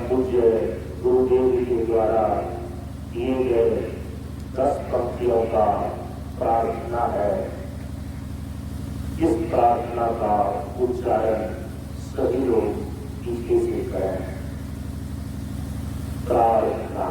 पूज्य गुरुदेव जी के द्वारा दिए गए 10 पंक्तियों का प्रार्थना है। इस प्रार्थना का उच्चारण सभी लोग टीके से करें। प्रार्थना।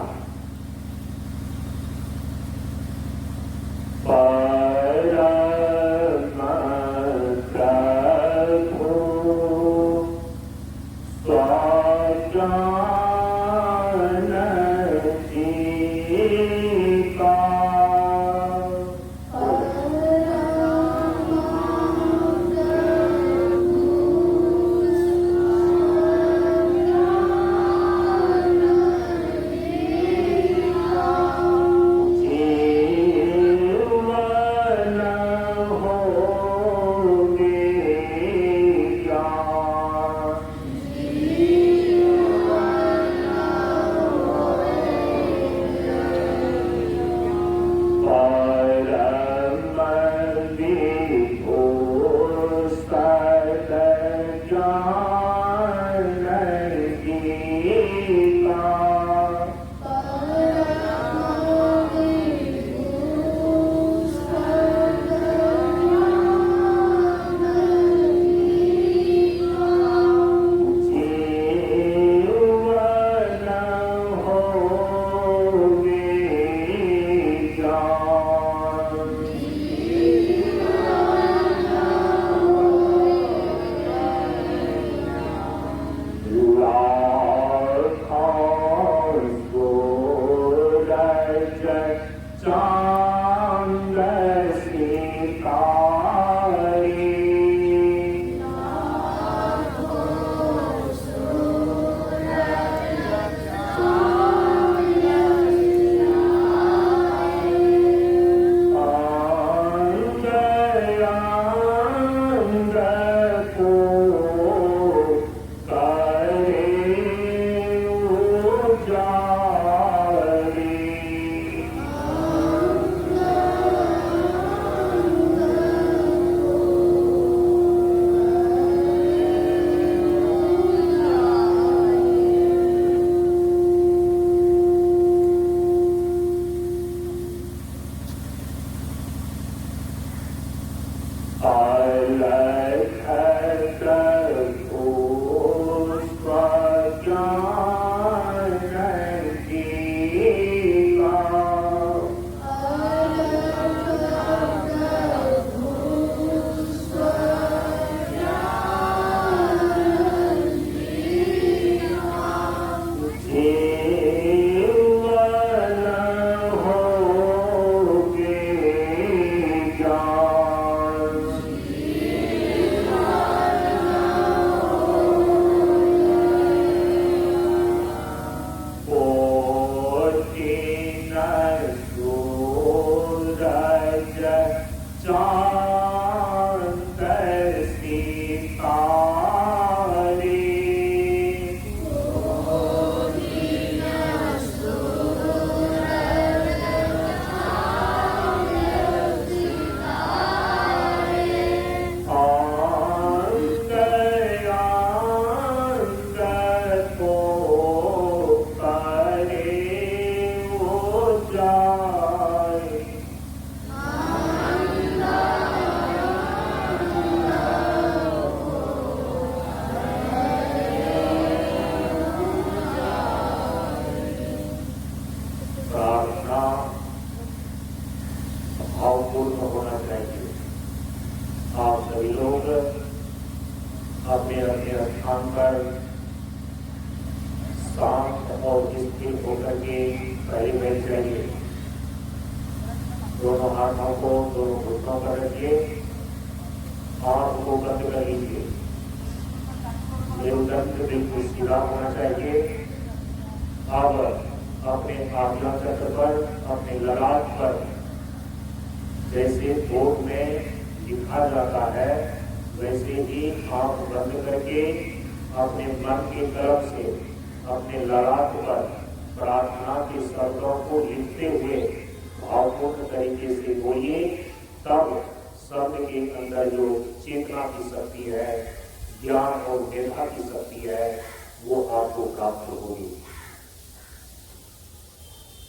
वो आपको प्राप्त होगी।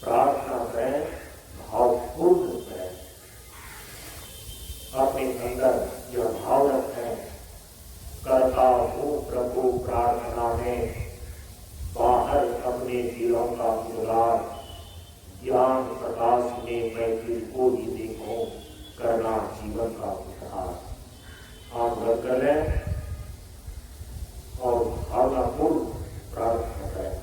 प्रार्थना करें, भावपूर्ण करें, अपने अंदर यह भाव रखें, करता हूँ प्रभु प्रार्थना में, बाहर अपने दिलों का उजागर, ज्ञान प्रकाश में मैं तुझको ही देखूं, करना जीवन का उद्धार। आप बंद कर लें और भावनापूर्ण प्रार्थना करें।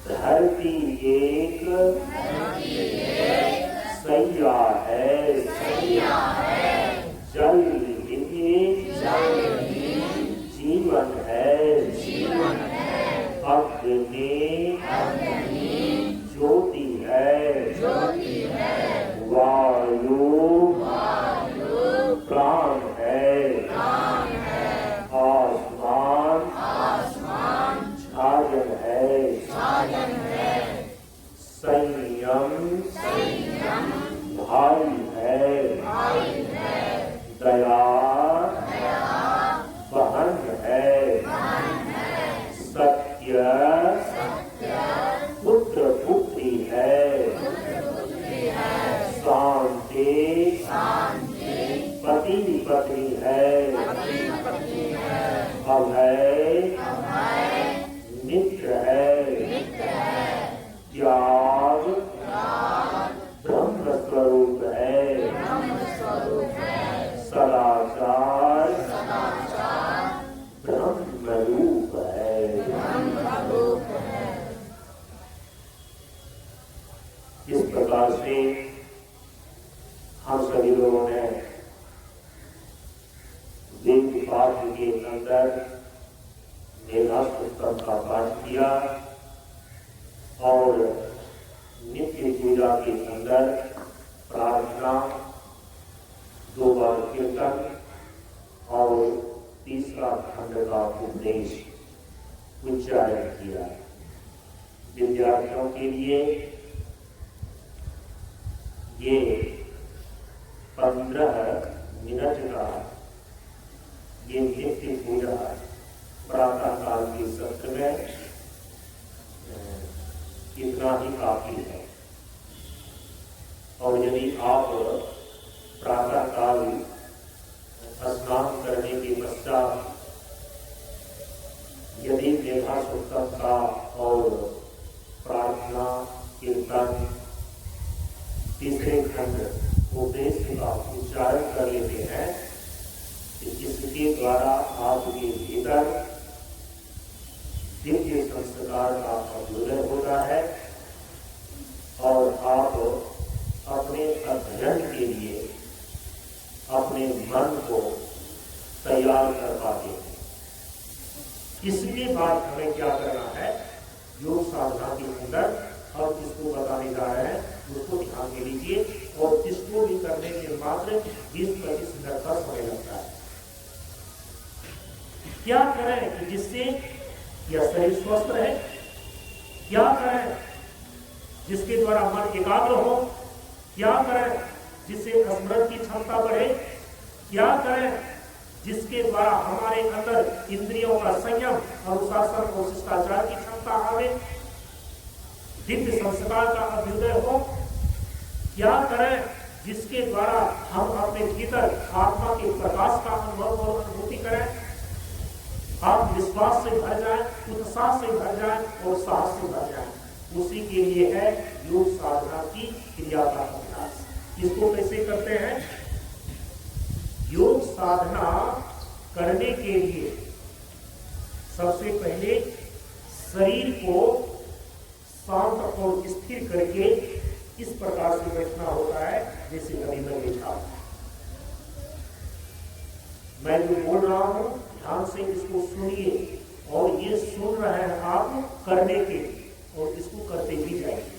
धरती एक सैया है, जल ही जीवन है, अग्नि ज्योति है, वायु प्राण है, आसमान छाजन है, संयम भाई है, दया बहन है, सत्य पुत्र पुत्री है, शांति पति पत्नी है, अभय मित्र है, त्याग ब्रह्म स्वरूप है, सदाचार ब्रह्म रूप है। इस प्रकार से हम सभी लोगों ने वेद पाठ के अंदर मेधास्तुतम का पाठ किया और नित्य पूजा के अंदर प्रार्थना, 2 बार कीर्तन और तीसरा खंड का उपदेश उच्चारण किया। विद्यार्थियों के लिए ये 15 मिनट का ये नित्य पूजा प्रातः काल के सत्र में इतना ही काफी है। और यदि आप प्रातः काल स्नान करने के पश्चात यदि मेधास्तुतम का और प्रार्थना कीर्तन तीसरे खंड उपदेश का उच्चारण कर लेते हैं, इसके द्वारा आपके भीतर दिव्य संस्कार का अभ्युदय होता है और आप अपने अध्ययन के लिए अपने मन को तैयार कर पाते हैं। इसके बाद हमें क्या करना है, योग साधना के अंदर और जिसको बताने जा रहे हैं उसको ध्यान दे लीजिए। और जिसको भी करने के मात्र 20-25 मिनट का समय लगता है। क्या करें कि जिससे यह शरीर स्वस्थ रहे, क्या करें जिसके द्वारा मन एकाग्र हो, क्या करें जिससे स्मरण की क्षमता बढ़े, क्या करें जिसके द्वारा हमारे अंदर इंद्रियों का संयम, अनुशासन और शिष्टाचार की क्षमता आवे, दिव्य संस्कार का अभ्युदय हो, क्या करें जिसके द्वारा हम अपने भीतर आत्मा के प्रकाश का अनुभव और अनुभूति करें, आप विश्वास से भर जाएं, उत्साह से भर जाएं और साहस से भर जाएं। उसी के लिए है योग साधना की क्रिया का अभ्यास। इसको कैसे करते हैं? योग साधना करने के लिए सबसे पहले शरीर को शांत और स्थिर करके इस प्रकार से बैठना होता है जैसे अभी मैं बैठा। मैं जो बोल रहा हूं ध्यान से इसको सुनिए और ये सुन रहे हैं आप करने के, और इसको करते भी जाइए।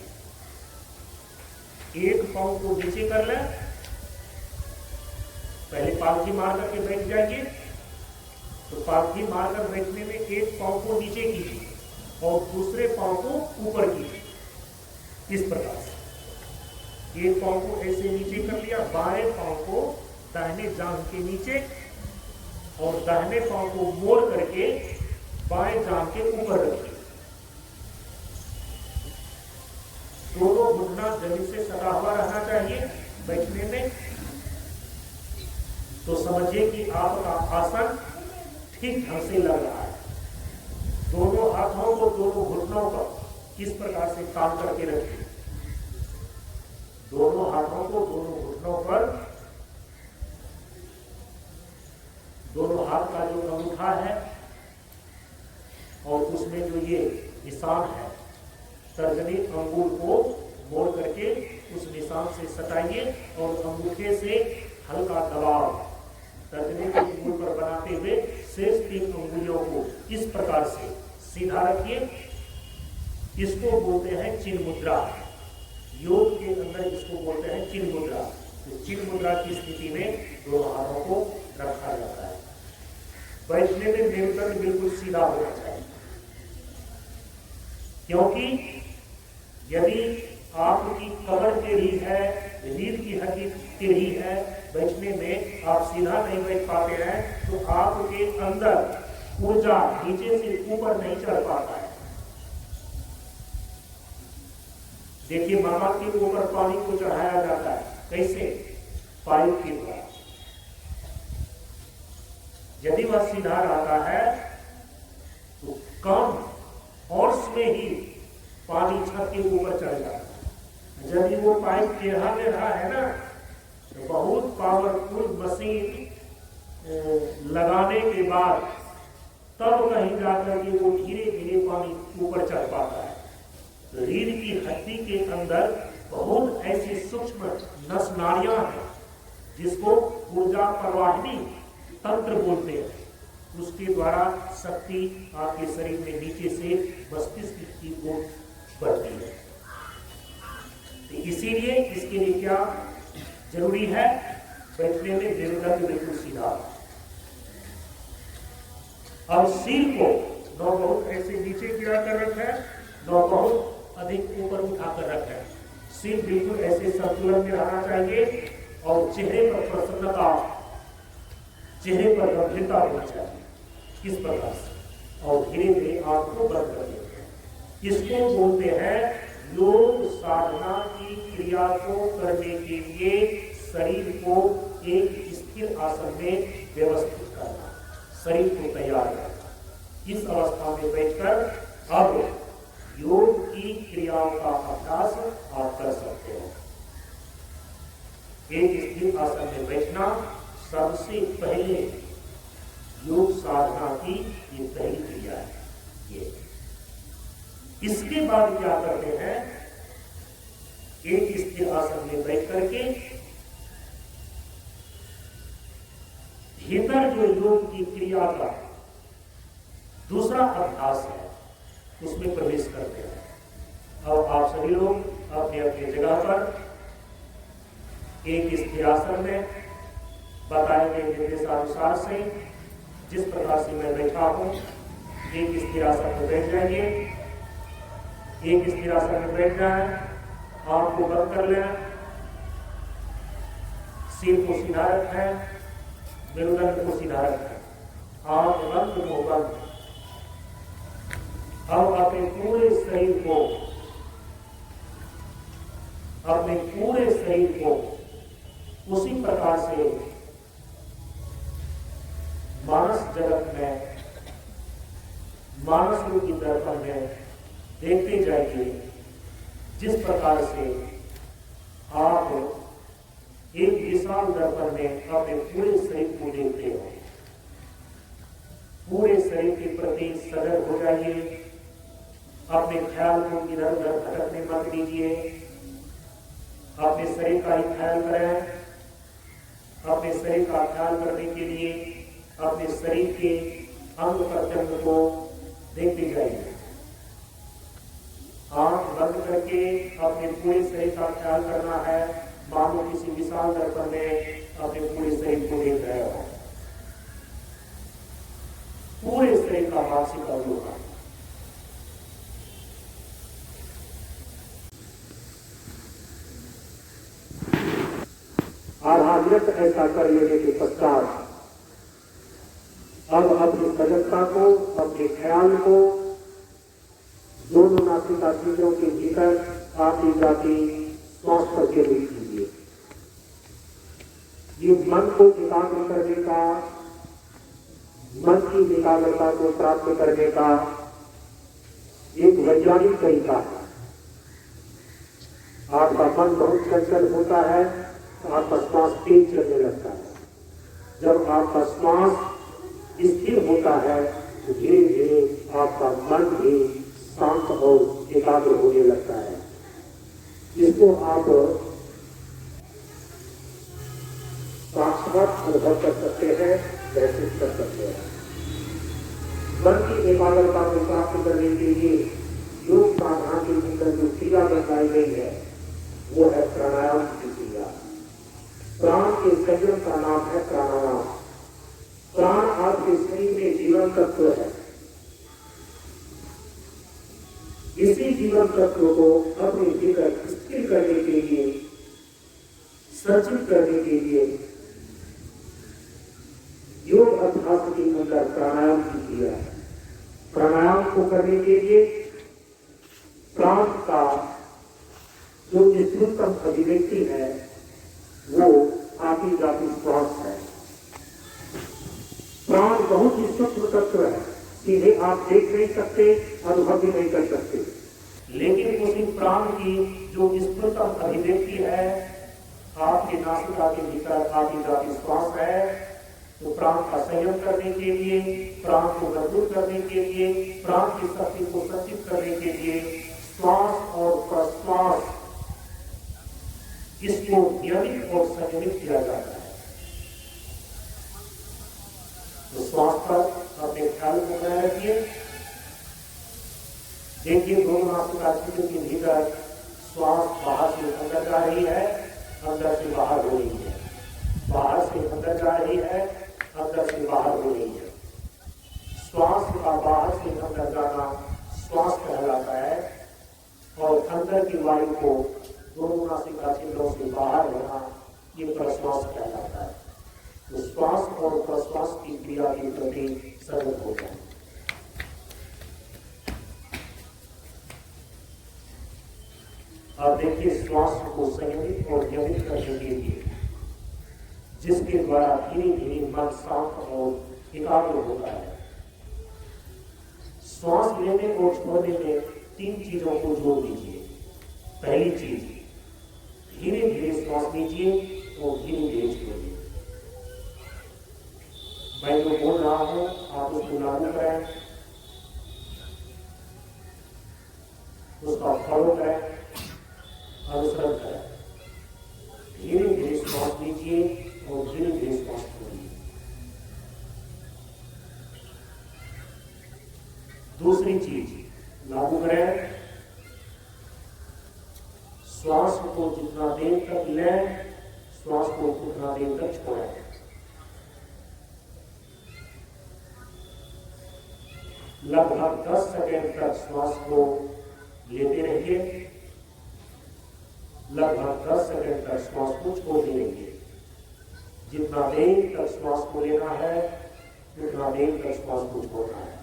एक पांव को नीचे कर लें, पहले पालथी मार करके बैठ जाइए। तो पालथी मारकर बैठने में एक पांव को नीचे कीजिए और दूसरे पांव को ऊपर कीजिए। इस प्रकार से एक पांव को ऐसे नीचे कर लिया, बाएं पांव को दाहिने जांघ के नीचे और दाहिने पांव को मोड़ करके बाएं जांघ के ऊपर रखिए। दोनों घुटना जमीन से सटा हुआ रहना चाहिए बैठने में। तो समझिए कि आपका आसन ठीक ढंग से लग रहा है। दोनों हाथों को दोनों घुटनों पर इस प्रकार से काम करके रखिए। दोनों हाथों को दोनों घुटनों पर, दोनों हाथ का जो अंगूठा है और उसमें जो ये निशान है तर्जनी अंगूर को मोड़ करके उस निशान से सटाइए और अंगूठे से हल्का दबाव तर्जनी के अंगुल पर बनाते हुए शेष 3 अंगुलियों को इस प्रकार से सीधा रखिए। इसको बोलते हैं चिन्ह मुद्रा। योग के अंदर इसको बोलते हैं चिन्ह मुद्रा। तो चिन्ह मुद्रा की स्थिति में दोनों हाथों को रखा जाता है। बैठने में मेरुदंड बिल्कुल सीधा होना चाहिए, क्योंकि यदि आपकी कमर टेढ़ी है, रीढ़ की हड्डी टेढ़ी है, बैठने में आप सीधा नहीं बैठ पाते हैं, तो आपके अंदर ऊर्जा नीचे से ऊपर नहीं चढ़ पाता है। देखिए, मामा के ऊपर पानी को चढ़ाया जाता है, कैसे? पाइप के द्वारा। यदि वह सीधा रहता है तो कम फोर्स में ही पानी छत के ऊपर चढ़ जाता है। यदि वो पाइप टेढ़ा में रहा है ना, तो बहुत पावरफुल मशीन लगाने के बाद तब कहीं जाकर के वो धीरे धीरे पानी ऊपर चढ़ पाता है। तो रीढ़ की हड्डी के अंदर बहुत ऐसी सूक्ष्म नस नाड़ियां हैं जिसको ऊर्जा प्रवाहिनी तंत्र बोलते हैं। उसके द्वारा शक्ति आपके शरीर में नीचे से मस्तिष्क की ओर बढ़ती है। तो इसीलिए इसके लिए क्या जरूरी है? बैठने में मेरुदंड बिल्कुल सीधा। अब सिर को न बहुत ऐसे नीचे गिरा कर रखा है, न बहुत अधिक ऊपर उठाकर रखा है। सिर बिल्कुल ऐसे संतुलन में रहना चाहिए और चेहरे पर प्रसन्नता, चेहरे पर गंभीरता होना चाहिए। इस प्रकार से और धीरे धीरे आंख को बंद कर देते हैं। इसको बोलते हैं योग साधना की क्रिया को करने के लिए शरीर को एक स्थिर आसन में व्यवस्थित करना, शरीर को तैयार करना। इस अवस्था में बैठकर अब योग की क्रियाओं का अभ्यास आप कर सकते हो। एक स्थिर आसन में बैठना सबसे पहले योग साधना की ये पहली क्रिया है। ये इसके बाद क्या करते हैं? एक स्थिर आसन में बैठ करके भीतर जो योग की क्रिया का दूसरा अभ्यास है उसमें प्रवेश करते हैं। अब आप सभी लोग अपने अपने जगह पर एक स्थिर आसन में बताए गए निर्देशानुसार से जिस प्रकार से मैं बैठा हूं, एक स्थिर आसन में बैठ जाइए। एक स्थिर आसन में बैठ जाए, आंख को बंद कर लें, सिर को सीधा रखें, मेरुदंड को सीधा रखें, आंख बंद, मुंह बंद। अब अपने पूरे शरीर को उसी प्रकार से मानस जगत में, मानस रूपी दर्पण में देखते जाइए। जिस प्रकार से आप एक विशाल दर्पण में अपने पूरे शरीर को देखते हो, पूरे शरीर के प्रति सजग हो जाइए। अपने ख्याल को इधर उधर भटकने मत दीजिए। अपने शरीर का ही ख्याल करें। अपने शरीर का ख्याल करने के लिए अपने शरीर के अंग प्रत्यंग को देखते जाइए। आंख बंद करके अपने पूरे शरीर का ख्याल करना है, मानो किसी विशाल दर्पण में अपने पूरे शरीर को देख रहे हो। पूरे शरीर का मानसिक अवलोकन। आधा मिनट ऐसा कर लेने के पश्चात अब अपनी सजगता को, अपने ख्याल को दोनों नासिका छिद्रों के भीतर आती जाती श्वास पर केंद्रित कीजिए। ये मन को एकाग्र करने का, मन की एकाग्रता को प्राप्त करने का एक वैज्ञानिक तरीका है। आपका मन बहुत चंचल होता है तो आपका श्वास तेज चलने लगता है। जब आपका श्वास स्थिर होता है तो धीरे धीरे आपका मन भी शांत और एकाग्र होने लगता है। इसको आप साक्षात अनुभव कर सकते हैं, महसूस कर सकते हैं। मन की एकाग्रता को प्राप्त करने के लिए योग साधना के अंदर जो क्रिया बताई गई है वो है प्राणायाम की क्रिया। प्राण के संयम का नाम है प्राणायाम। प्राण आपके शरीर में जीवन तत्व है। इसी जीवन तत्व को अपने भीतर स्थिर करने के लिए, संचित करने के लिए योग अभ्यास के अंदर प्राणायाम की क्रिया है। प्राणायाम को करने के लिए प्राण का जो स्थूलतम अभिव्यक्ति है वो आती जाती श्वास है। प्राण बहुत ही सूक्ष्म तत्व है, सीधे आप देख नहीं सकते, अनुभव भी नहीं कर सकते, लेकिन उसी प्राण की जो स्थूलतम अभिव्यक्ति है, आपकी नासिका के भीतर आती जाती श्वास है। तो प्राण का संयम करने के लिए, प्राण को मजबूत करने के लिए, प्राण की शक्ति को संचित करने के लिए श्वास और प्रश्वास इसको नियमित और संयमित किया जाता है। तो श्वास पर अपने ख्याल को बनाए रखिए। देखिए दोनों नासिका छिद्र के भीतर श्वास बाहर से अंदर जा रही है, अंदर से बाहर हो रही है, बाहर से अंदर जा रही है, अंदर से बाहर हो रही है। श्वास का बाहर से अंदर जाना श्वास कहलाता है और अंदर की वायु को दोनों नासिका छिद्रों से बाहर होना ये प्रश्वास कहलाता है। तो श्वास और प्रश्वास की क्रिया के प्रति सजग हो जाए। अब देखिए श्वास को संयमित और नियमित करने के लिए जिसके द्वारा धीरे धीरे मन शांत और एकाग्र होता है। श्वास लेने और छोड़ने में 3 चीजों को जोड़ दीजिए। पहली चीज, धीरे धीरे श्वास लीजिए और धीरे धीरे छोड़िए। मैं जो बोल रहा हूं आप उसको लागू करें, उसका फॉलो करें, अनुसरण करें। धीरे धीरे श्वास लीजिए और धीरे धीरे श्वास छोड़िए। दूसरी चीज लागू करें, श्वास को जितना देर तक लें, श्वास को उतना देर तक छोड़ें। लगभग 10 सेकंड तक श्वास को लेते रहिए, लगभग 10 सेकंड तक श्वास को छोड़ते रहिए। जितना देर तक श्वास को लेना है उतना देर तक श्वास को छोड़ना है।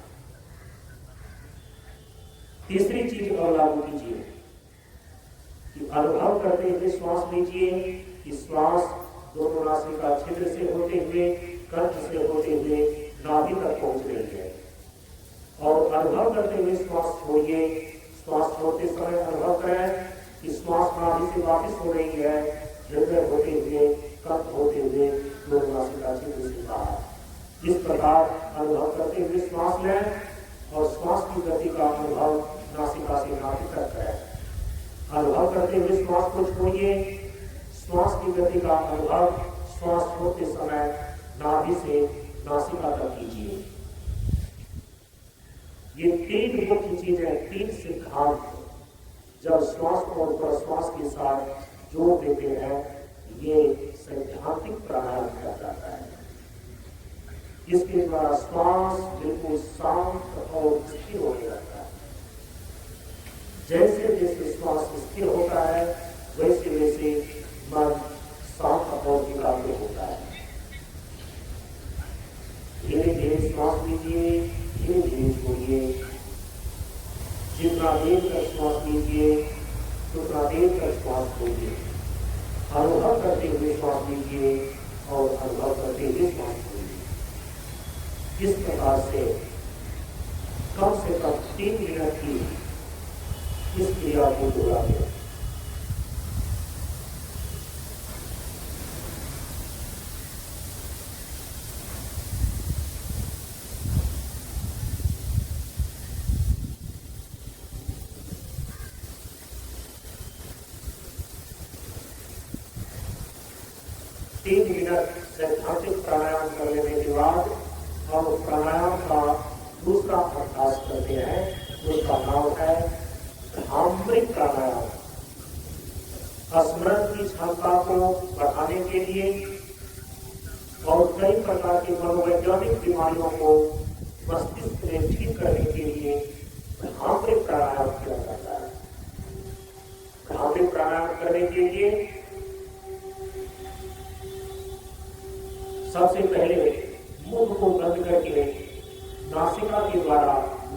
तीसरी चीज और लागू कीजिए कि अनुभव करते हुए श्वास लीजिए कि श्वास दोनों नासिका छिद्र से होते हुए, कंठ से होते हुए नाभि तक पहुंच रही है। और अनुभव करते हुए श्वास छोड़िए। श्वास छोड़ते समय अनुभव करें कि श्वास नाभि से वापस हो रही है, हृदय होते हुए, कंठ होते हुए दोनों नासिका छिद्र से बाहर। इस प्रकार अनुभव करते हुए श्वास लें और श्वास की गति का अनुभव नासिका से नाभि तक करें। अनुभव करते हुए श्वास को छोड़िए। श्वास की गति का अनुभव श्वास छोड़ते समय नाभि से नासिका तक कीजिए। ये 3 मुख्य चीजें, 3 सिद्धांत जब श्वास और प्रश्वास के साथ जोड़ देते हैं, ये सैद्धांतिक प्राणायाम किया जाता है। इसके द्वारा श्वास बिल्कुल शांत और स्थिर होने लगता है। जैसे जैसे श्वास स्थिर होता है वैसे वैसे मन शांत और एकाग्र होता है। धीरे धीरे श्वास लीजिए, धीरे धीरे छोड़िए। जितना देर तक श्वास लीजिए उतना देर तक श्वास छोड़िए। अनुभव करते हुए श्वास लीजिए और अनुभव करते हुए श्वास छोड़िए। इस प्रकार से कम 3 मिनट की इस क्रिया को दोहराइए। 3 मिनट सैद्धांतिक प्राणायाम कर लेने के बाद हम प्राणायाम का दूसरा अभ्यास करते हैं, जिसका नाम है भ्रामरी प्राणायाम। स्मरण की क्षमता को बढ़ाने के लिए और कई प्रकार की मनोवैज्ञानिक बीमारियों को मस्तिष्क में ठीक करने के लिए भ्रामरी प्राणायाम किया जाता है। भ्रामरी प्राणायाम करने के लिए सबसे पहले मुख को बंद करके नासिका के द्वारा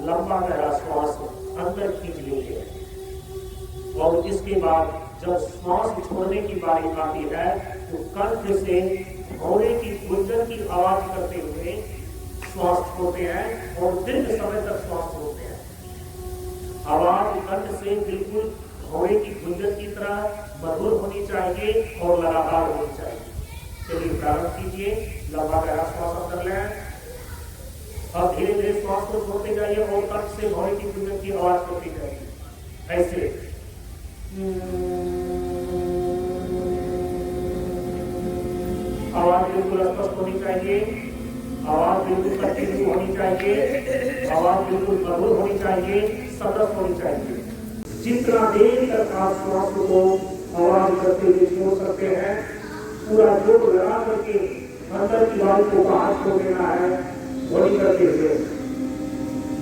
लंबा गहरा श्वास अंदर खींच लेते हैं और इसके बाद जब श्वास छोड़ने की बारी आती है तो कंठ से भौरे की गुंजन की आवाज करते हुए श्वास छोड़ते हैं और दीर्घ समय तक श्वास छोड़ते हैं। आवाज कंठ से बिल्कुल भौरे की गुंजन की तरह मधुर होनी चाहिए और लगातार होनी चाहिए। चलिए प्रारंभ कीजिए। लंबा गहरा श्वास अंदर लें। अब धीरे धीरे श्वास को छोड़ते जाइए और कंठ से भौरे की गुंजन की आवाज करती जाइए। ऐसे आवाज बिल्कुल स्पष्ट होनी चाहिए, आवाज बिल्कुल कंटिन्यू होनी चाहिए, आवाज बिल्कुल मधुर होनी चाहिए, सतत होनी चाहिए। जितना देर तक आप श्वास को आवाज करते हुए छोड़ सकते हैं, पूरा जोर लगा करके अंदर की वायु को बाहर छोड़ देना है ध्वनि करते हुए।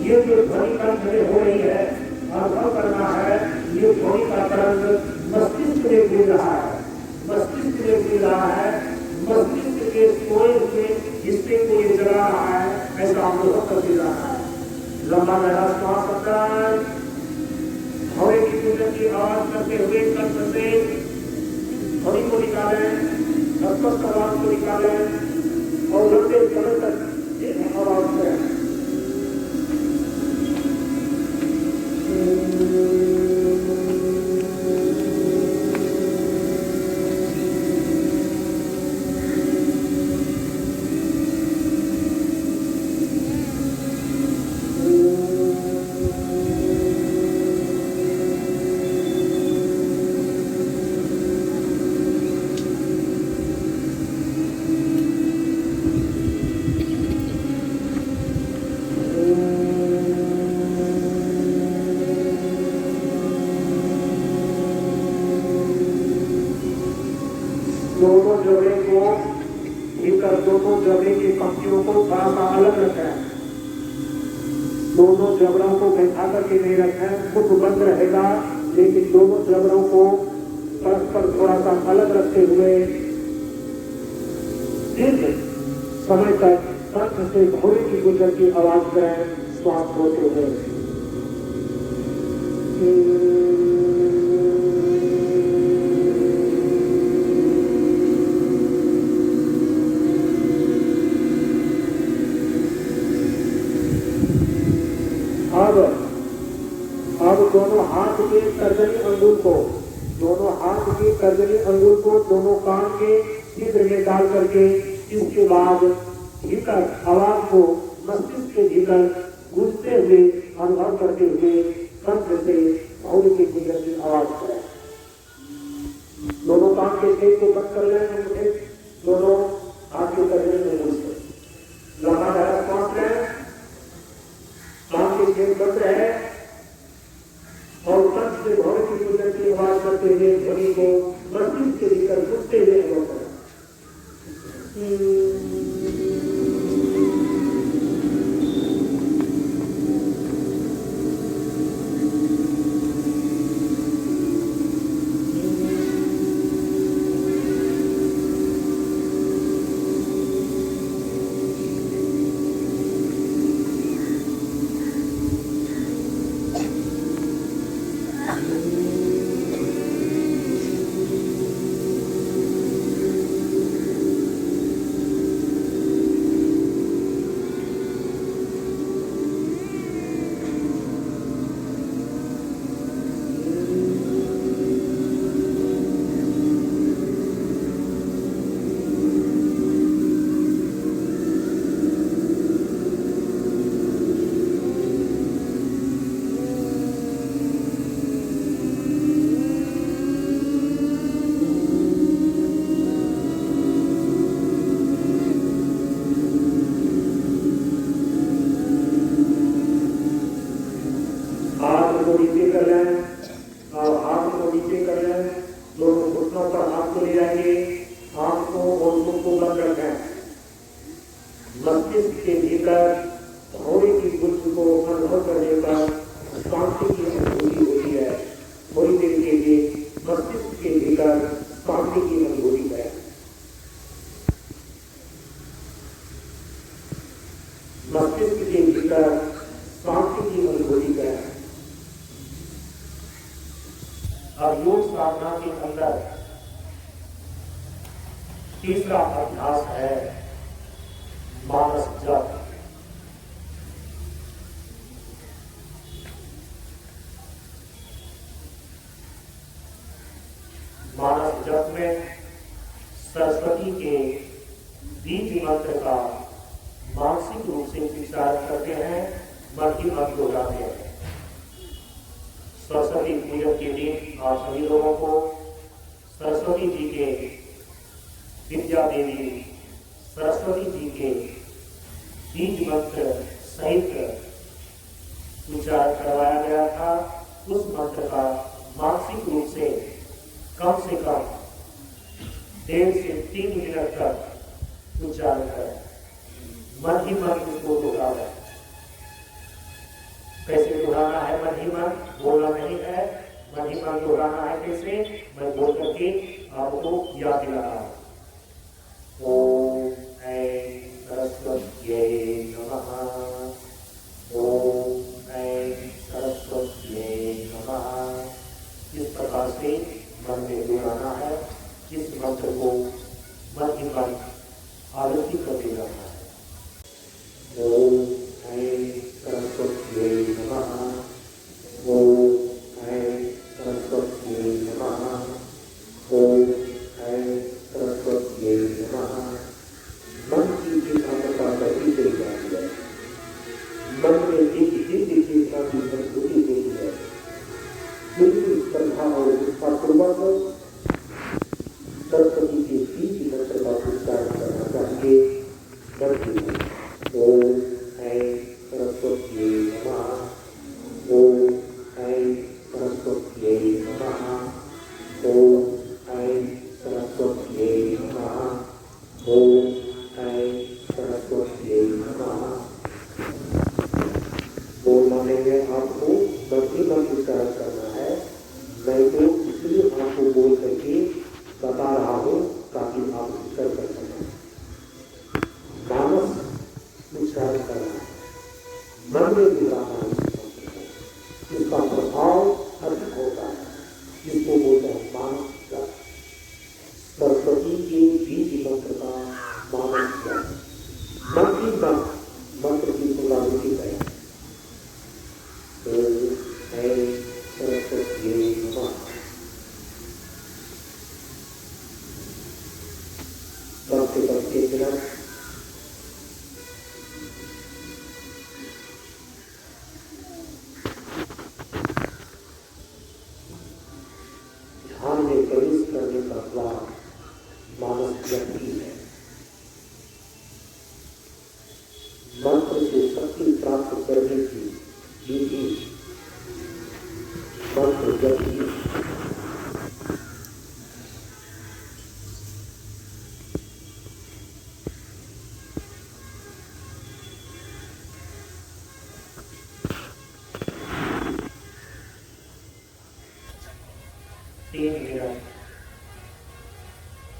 ये जो ध्वनि कंठ में हो रही है, अनुभव करना है, ये ध्वनि का तरंग मस्तिष्क में गिर रहा है, मस्तिष्क में गिर रहा है, मस्तिष्क के सोए हुए हिस्से को ये जगा रहा है, ऐसा अनुभव करते जाना है। लंबा गहरा श्वास अंदर, हवा की गुंजन की आवाज करते हुए कंठ से ध्वनि को निकालें, स्पष्ट आवाज को निकालें और लंबे समय तक एक आवाज करें। दोनों जबड़े को भीतर, दोनों जबड़े की पंक्तियों को थोड़ा सा अलग रखें। दोनों जबड़ों को बैठा करके नहीं रखें, मुख बंद रहेगा, लेकिन दोनों जबड़ों को परस्पर थोड़ा सा अलग रखते हुए दीर्घ समय तक कंठ से भौरे की गुंजन की आवाज करें, श्वास छोड़ते हुए। अब दोनों हाथ के तर्जनी अंगुल को, दोनों हाथ के तर्जनी अंगुल को दोनों कान के छिद्र में डाल करके इसके बाद भीतर आवाज को मस्तिष्क के भीतर गूंजते हुए अनुभव करते हुए कंठ से भौरे की गुंजन की आवाज करें। दोनों कान के छेद को बंद कर लें, दोनों हाथ के तर्जनी अंगुल से लंबा गहरा श्वास लें, कान के छेद बंद रहे और कंठ से भौरे की गुंजन की आवाज करते हुए ध्वनि को मस्तिष्क के भीतर घुसते हुए अनुभव करें। उल्टे कर लें, दोनों घुटनों पर हाथ को ले जाएंगे, आंखों और मुंह को बंद रखें। मस्तिष्क के भीतर थोड़ी की बुद्धि को अनुभव करने पर शांति की अनुभूति होती है। थोड़ी देर के लिए मस्तिष्क के भीतर शांति की अनुभूति है। मस्तिष्क के भीतर शांति की अनुभूति है। और योग साधना के अंदर तीसरा अभ्यास है मानस जप। मानस जप में सरस्वती के बीज मंत्र का मानसिक रूप से उच्चारण करते हैं, मन की मन को जाते हैं। सरस्वती पूजन के दिन आप सभी लोगों को सरस्वती जी के विद्या देवी सरस्वती जी के बीज मंत्र सहित उच्चारण करवाया गया था। उस मंत्र का मानसिक रूप से कम 1.5 से 3 मिनट तक उच्चारण करें। मन ही मन उसको दोहराना। कैसे दोहराना है? मन ही मन बोलना नहीं है। मन ही मन दोहराना है कैसे? मैं बोल करके आपको याद दिलाना है। ओम ऐं सरस्वत्यै नमः। ओम ऐं सरस्वत्यै नमः। इस प्रकार से मन में दोहराना है। इस मंत्र को मन ही मन आवृत्ति करते जाना है। ओम ऐं सरस्वत्यै नमः। ओम ऐं सरस्वत्यै नमः। ओम ऐं सरस्वत्यै नमः। मन की एकाग्रता बढ़ती चली जाती है। मन में एक दिव्य चेतना की अनुभूति होती है। बिल्कुल श्रद्धा और उत्साहपूर्वक सरस्वती के बीज मंत्र का उच्चारण करना चाहिए। ओम ऐं सरस्वत्यै नमः। ओम ऐं सरस्वत्यै नमः। ओम ऐं सरस्वत्यै नमः। ओम ऐं सरस्वत्यै नमः। बोलना नहीं है, आपको बल्कि मन उच्चारण करना है। मैं तो इसलिए आपको बोल करके बता रहा हूँ ताकि आप उच्चारण कर सकें। मानस उच्चारण करना है, मन में दिलाना है। इसका प्रभाव अधिक होता है। इसको बोलते हैं मानस जप। सरस्वती के बीज मंत्र का मानस जप। मन की मन मंत्र की पुनरावृत्ति करें। ओम ऐं सरस्वत्यै नमः। सबसे पहले मिनट ध्यान में प्रवेश करने का द्वार मानस जप ही है। मंत्र से शक्ति प्राप्त करने की विधि मंत्र जप ही है।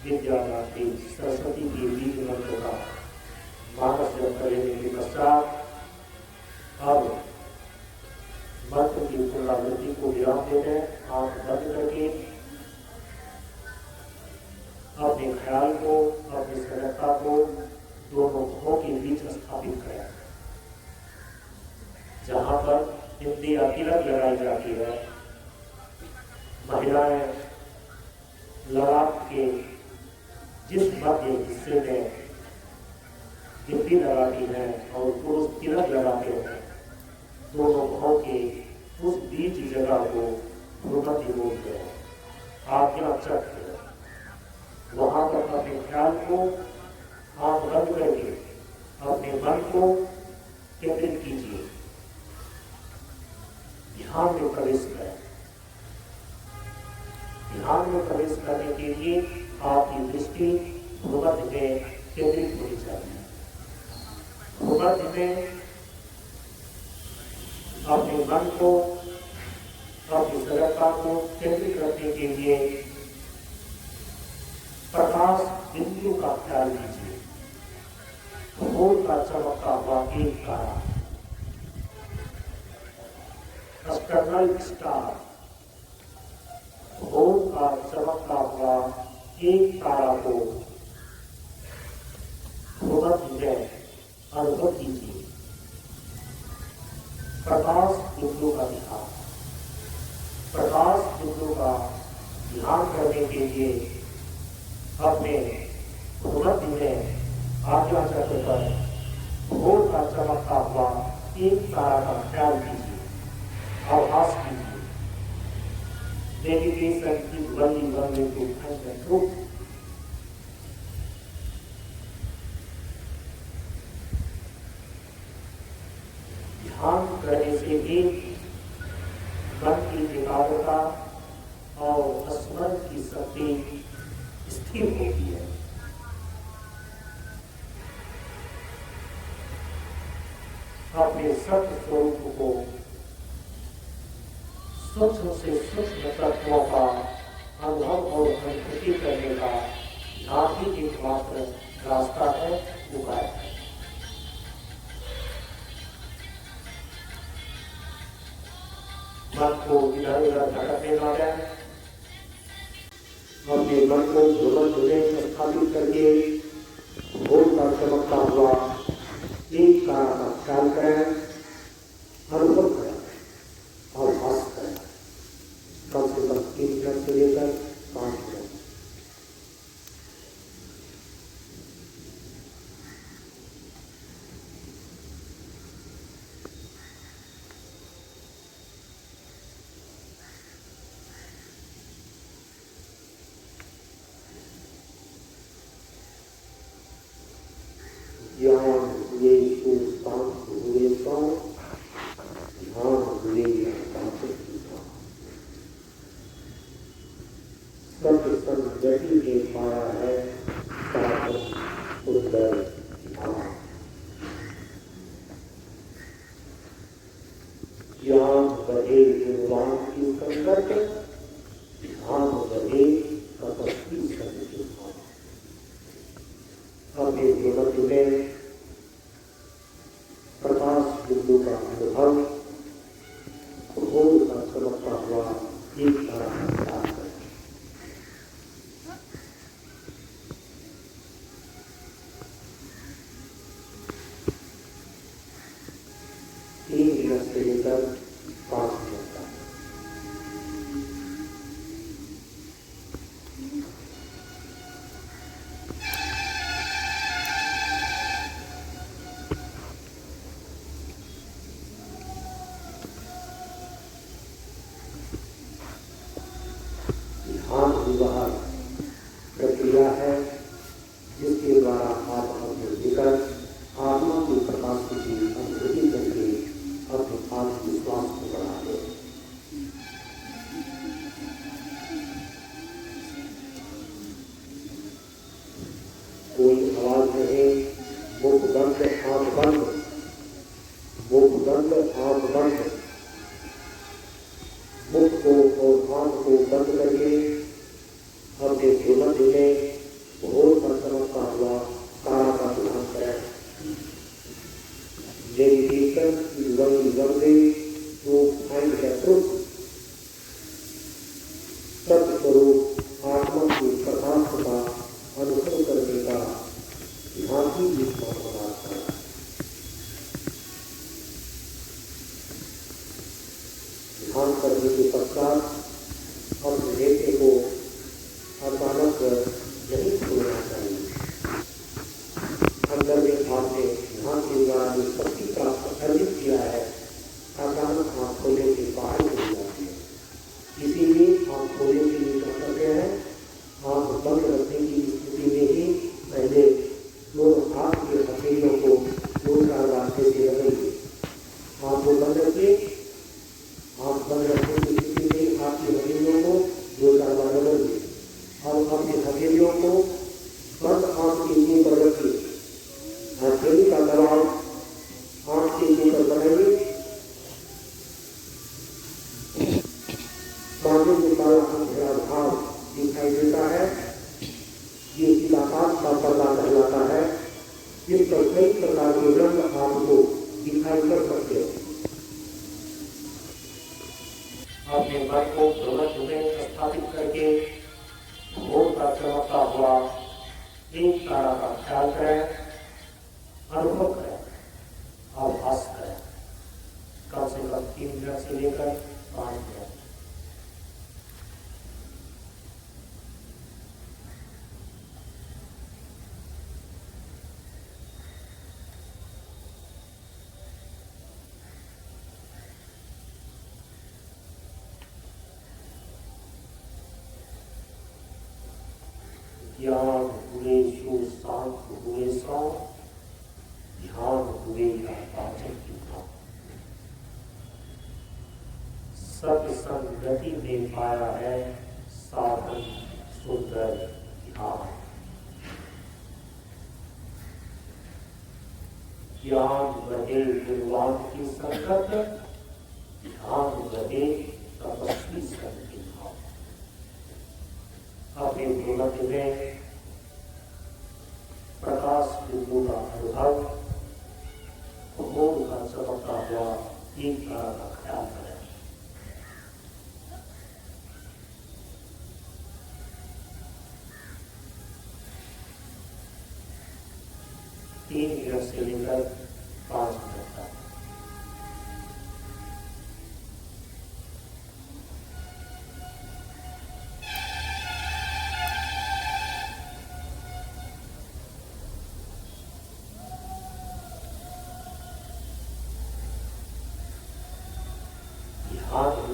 विद्यादात्री सरस्वती के बीज मंत्र का मानस जप करने के पश्चात अब मंत्र की पुनरावृत्ति को विराम देते हैं। आंख बंद करके अपने ख्याल को, अपनी सजगता को दोनों मुखों के बीच स्थापित करें। जहां पर इंद्रियां तिलक लगाई जाती है, महिलाएं ललाट के जिस मध्य हिस्से में गिनती लगाती हैं और पुरुष तिलक लगाते हैं, दोनों मुखों के उस बीच जगह को भ्रूमध्य बोलते हैं। आज्ञा चक्र वहां पर अपने ख्याल को आंख बंद करके अपने मन को केंद्रित कीजिए। ध्यान में प्रवेश करें। ध्यान में प्रवेश करने के लिए आपकी दृष्टि भूमध्य में केंद्रित होनी चाहिए। भूमध्य में अपने मन को, अपनी सजगता को केंद्रित करने के लिए प्रकाश बिंदु का ख्याल कीजिए। भोर का चमकता हुआ एक तारा, एक्सटर्नल स्टार, भोर का चमकता हुआ एक तारा को भूमध्य में अनुभव कीजिए। प्रकाश बिंदु का ध्यान, प्रकाश बिंदु का ध्यान करने के लिए अपने भूमध्य में आज्ञा चक्र पर भोर का चमकता हुआ एक तारा का ख्याल कीजिए, आभास कीजिए। Meditation is only one way to find the truth. ध्यान करने से भी मन की एकाग्रता और स्मरण की शक्ति स्थिर होती है। अपने सत्य स्वरूप को सूक्ष्म से सूक्ष्म तत्वों का अनुभव और अनुभूति करने का ध्यान ही एकमात्र रास्ता है, उपाय है। मन को इधर उधर भटकने ना दें। अपने मन को भूमध्य में स्थापित करके भोर का चमकता हुआ एक तारा का ख्याल करें, अनुभव करें और भास करें। कम से कम 3 मिनट से लेकर 5 मिनट। ध्यान ये शांत हुए तो ध्यान हुए सत्य संगति के पाया है सुंदर ध्यान। ज्ञान बहे गुणवान की संगत, ध्यान बहे तपस्वी संगति। अपने जीवन में प्रकाश बिंदु का अनुभव, भोर का चमकता हुआ एक तारा का ख्याल करें। से लेकर 5 मिनट तक। ध्यान विवाह प्रक्रिया है जिसके द्वारा आप अपने भीतर आत्मा की प्रकाश की अनुभूति करके अपने आत्मविश्वास को बढ़ाते हैं। कोई आवाज रहे, मुख बंद आंख बंद, मुख बंद आंख बंद, मुख को और आंख को बंद करके अपने जीवन में भोर पर चमकता हुआ तारा का ध्यान करें। Meditation is only one way to find the truth. सत्य स्वरूप आत्मा की प्रकाश का अनुभव करने का ध्यान ही एकमात्र रास्ता है। ध्यान करने के पश्चात हम नेत्र को अचानक नहीं छोड़ना चाहिए। अंदर में आपने ध्यान के द्वारा जो शक्ति प्राप्त अर्जित किया है, अचानक आँख खोलने के बाहर हो जाती है। इसीलिए आँख खोलने के लिए क्या करते हैं, आँख बंद रखने की स्थिति में ही पहले दोनों हाथ के हथेलियों को 2-4 बार से रगड़िए। आँख को बंद रखिए, आँख बंद रखने की स्थिति में हाथ की हथेलियों को 2-4 बार ख्याल करें, अनुभव करें, आभास करें, कम से कम 3 मिनट से लेकर 5 मिनट। ज्ञान हुए सो शांत हुए सौ, ध्यान हुए या पाचन की भाव। सत्संगति में पाया है साधन सुंदर ध्यान। ज्ञान बहे गुणवान की संगत, ध्यान बहे तपस्वी संग की भाव। अपने भूमत में प्रकाश बिंदु का अनुभव, भूल का चमकता हुआ एक तारा का ख्याल करें। तीन मिनट से लेकर 5 मिनट तक।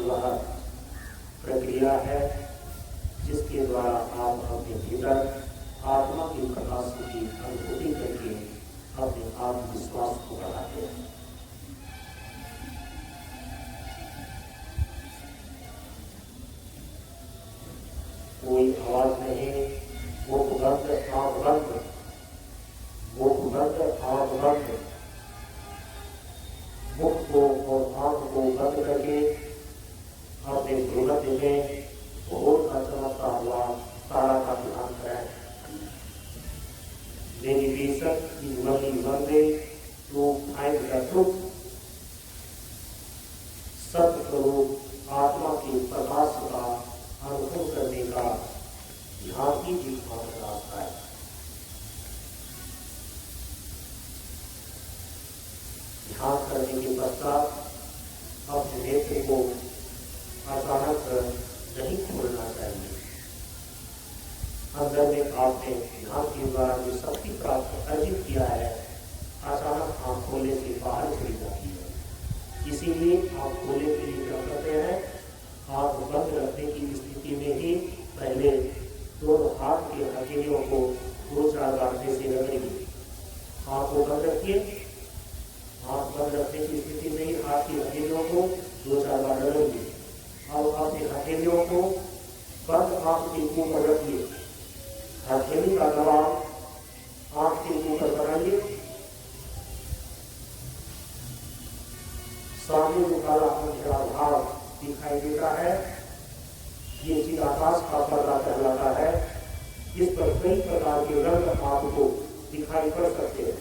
वह प्रक्रिया है जिसके द्वारा आप अपने भीतर आत्मा के प्रकाश की अनुभूति करके अपने आत्मविश्वास को बढ़ाते हैं। कोई आवाज नहीं, मुख बंद आंख बंद, मुख बंद आंख बंद, मुख को और आंख को बंद करके अपने भूमत में भोर का चमकता हुआ तारा का ध्यान करें। मेरी बेशक इस बंदे to find the truth, सत्य स्वरूप आत्मा के प्रकाश का अनुभव करने का ध्यान ही एकमात्र रास्ता है। ध्यान करने के पश्चात अपने नेत्र को अचानक नहीं खोलना चाहिए। अंदर में आपने ध्यान के द्वारा जो शक्ति प्राप्त अर्जित किया है, अचानक आँख खोलने से बाहर चली जाती है। इसीलिए आँख खोलने के लिए क्या करते हैं, आँख बंद रखने की स्थिति में ही पहले दोनों हाथ के हथेलियों को 2-4 बार से रगड़िए। आँख को बंद रखिए, आँख बंद रखने की स्थिति में ही हाथ की हथेलियों को 2-4 बार रगड़िए। अब अपने हथेलियों को बंद आँख के ऊपर रखिए, हथेली का दबाव आँख के ऊपर बनाइए। सामने जो काला अंधेरा भाव दिखाई देता है, ये चिदाकाश का पर्दा कहलाता है। इस पर कई प्रकार के रंग आपको दिखाई पड़ सकते हैं।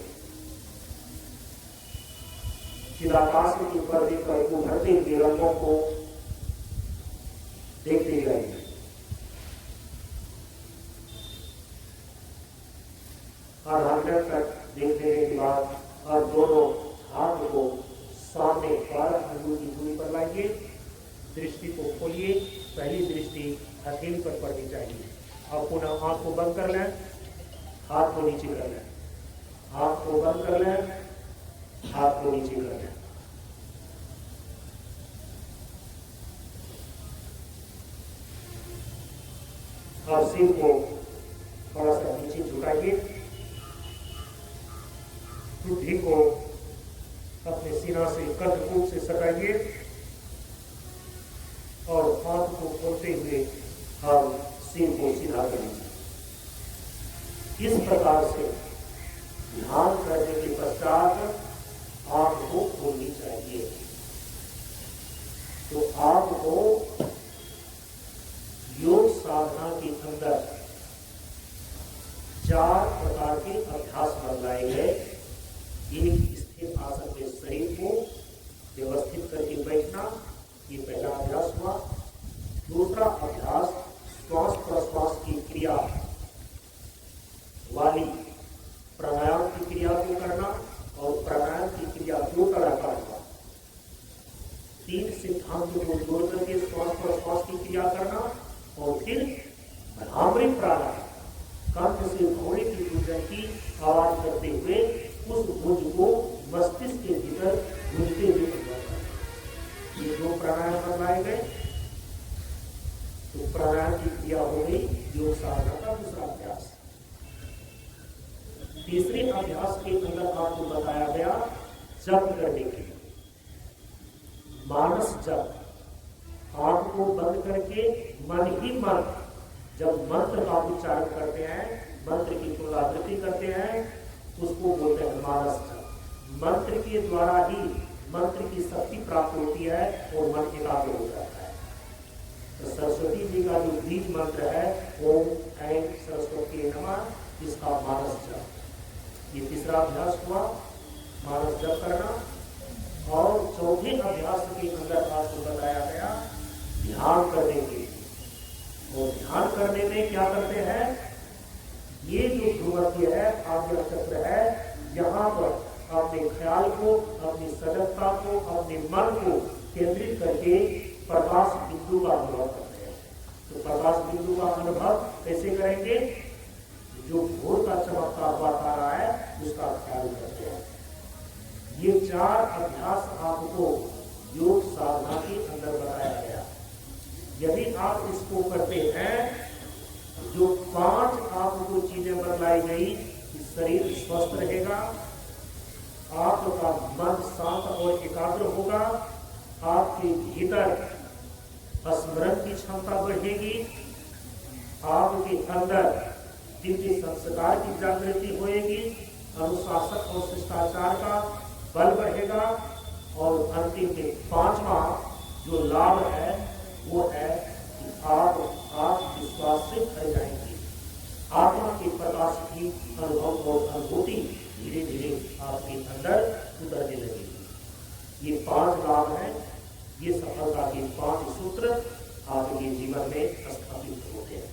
चिदाकाश के पर्दे पर उभरते हुए रंगों को देखते जाइए। आधा मिनट तक देखने के बाद और दोनों हाथ को सामने 12 अंगुल की दूरी पर लाइए। दृष्टि को खोलिए। पहली दृष्टि हथेली पर पड़नी चाहिए। और पुनः आंख को बंद कर लें, हाथ को नीचे कर लें। आंख को बंद कर लें, हाथ को नीचे कर लें। और सिर को थोड़ा सा नीचे झुकाइए। बुद्धि को अपने सीना से कदकूट से सटाइए और हाथ को खोलते हुए हम सिर को सीधा कर लीजिए। इस प्रकार से ध्यान करने के पश्चात आंख को खोलनी चाहिए। तो आपको योग साधना के अंदर 4 प्रकार के अभ्यास बतलाए गए। एक स्थिर आसन में शरीर को व्यवस्थित करके बैठना, ये पहला अभ्यास हुआ। दूसरा अभ्यास श्वास प्रश्वास की क्रिया वाली और फिर भ्रामरी प्राणायाम, कंठ से घोड़े की गुंजन की आवाज करते हुए उस गुंज को मस्तिष्क के भीतर गूंजते हुए अनुभव करना। ये दो प्राणायाम बनाए गए। तो प्राणायाम की क्रिया हो गई योग साधना का दूसरा अभ्यास। तीसरे अभ्यास के अंदर आपको बताया गया जप करने के लिए, मानस जप। आंख को बंद करके मन ही मन जब मंत्र का उच्चारण करते हैं, मंत्र की पुनरावृत्ति करते हैं, उसको बोलते हैं मानस जप। मंत्र के द्वारा ही मंत्र की शक्ति प्राप्त होती है और मन एकाग्र हो जाता है। तो सरस्वती जी का जो बीज मंत्र है ओम ऐं सरस्वती नमः, इसका मानस जप। ये तीसरा अभ्यास हुआ, मानस जप करना। और चौथे अभ्यास के अंदर आपको बताया गया ध्यान करने के लिए। और ध्यान करने में क्या करते हैं, ये जो भ्रूमध्य है, आज्ञा चक्र है, यहाँ पर अपने ख्याल को, अपनी सजगता को, अपने मन को केंद्रित करके प्रकाश बिंदु का अनुभव करते हैं। तो प्रकाश बिंदु का अनुभव कैसे करेंगे, जो भोर का चमकता हुआ तारा है उसका ख्याल करते हैं। ये चार अभ्यास आपको योग साधना के अंदर बताया गया। यदि आप इसको करते हैं, जो 5 आपको चीजें बतलाई गई कि शरीर स्वस्थ रहेगा, आपका मन शांत और एकाग्र होगा, आपके भीतर स्मरण की क्षमता बढ़ेगी, आपके अंदर दिव्य संस्कार की जागृति होएगी, अनुशासन और शिष्टाचार का बल बढ़ेगा। और अंतिम में 5वां जो लाभ है वो है कि आप विश्वास से भर जाएंगे। आत्मा के प्रकाश की अनुभव और अनुभूति धीरे धीरे आपके अंदर उतरने लगेगी। ये 5 लाभ हैं, ये सफलता के 5 सूत्र आपके जीवन में स्थापित होते हैं।